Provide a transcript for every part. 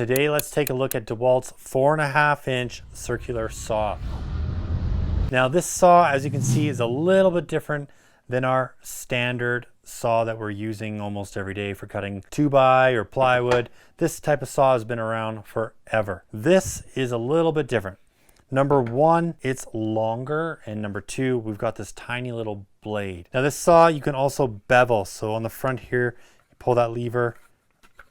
Today, let's take a look at Dewalt's 4.5-inch circular saw. Now this saw, as you can see, is a little bit different than our standard saw that we're using almost every day for cutting 2x or plywood. This type of saw has been around forever. This is a little bit different. Number one, it's longer, and number two, we've got this tiny little blade. Now this saw, you can also bevel. So on the front here, you pull that lever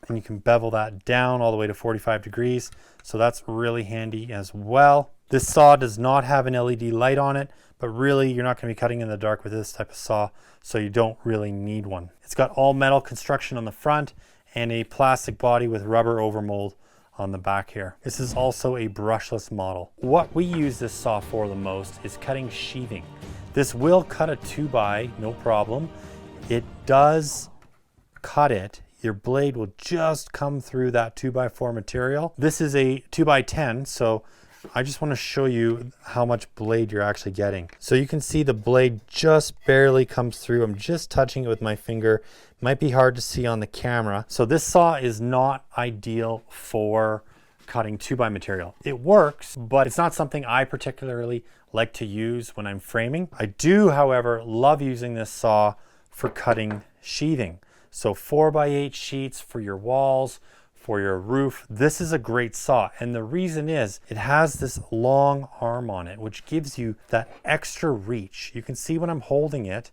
and you can bevel that down all the way to 45 degrees. So that's really handy as well. This saw does not have an LED light on it, but really you're not going to be cutting in the dark with this type of saw, so you don't really need one. It's got all metal construction on the front and a plastic body with rubber overmold on the back here. This is also a brushless model. What we use this saw for the most is cutting sheathing. This will cut a 2x, no problem. It does cut it. Your blade will just come through that 2x4 material. This is a 2x10, so I just want to show you how much blade you're actually getting. So you can see the blade just barely comes through. I'm just touching it with my finger. Might be hard to see on the camera. So this saw is not ideal for cutting 2x material. It works, but it's not something I particularly like to use when I'm framing. I do, however, love using this saw for cutting sheathing. So 4x8 sheets for your walls, for your roof. This is a great saw, and the reason is it has this long arm on it, which gives you that extra reach. You can see when I'm holding it,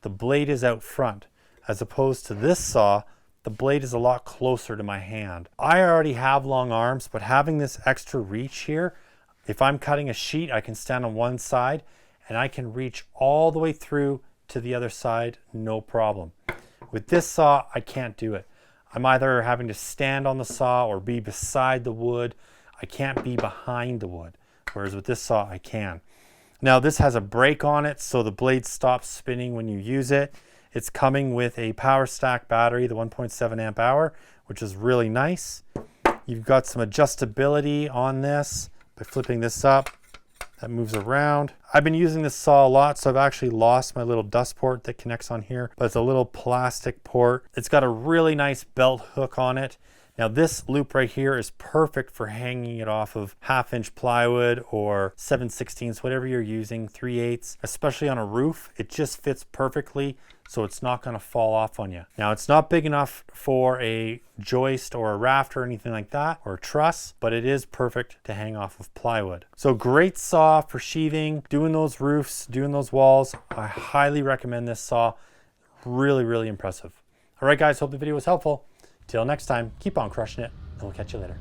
the blade is out front, as opposed to this saw, the blade is a lot closer to my hand. I already have long arms, but having this extra reach here, if I'm cutting a sheet, I can stand on one side and I can reach all the way through to the other side, no problem. With this saw, I can't do it. I'm either having to stand on the saw or be beside the wood. I can't be behind the wood, whereas with this saw, I can. Now this has a brake on it, so the blade stops spinning when you use it. It's coming with a power stack battery, the 1.7 amp hour, which is really nice. You've got some adjustability on this by flipping this up. That moves around. I've been using this saw a lot, so I've actually lost my little dust port that connects on here, but it's a little plastic port. It's got a really nice belt hook on it. Now this loop right here is perfect for hanging it off of 1/2-inch plywood or 7/16, whatever you're using, 3/8, especially on a roof. It just fits perfectly, so it's not gonna fall off on you. Now it's not big enough for a joist or a raft or anything like that, or a truss, but it is perfect to hang off of plywood. So great saw for sheathing, doing those roofs, doing those walls. I highly recommend this saw. Really, really impressive. All right guys, hope the video was helpful. Till next time, keep on crushing it, and we'll catch you later.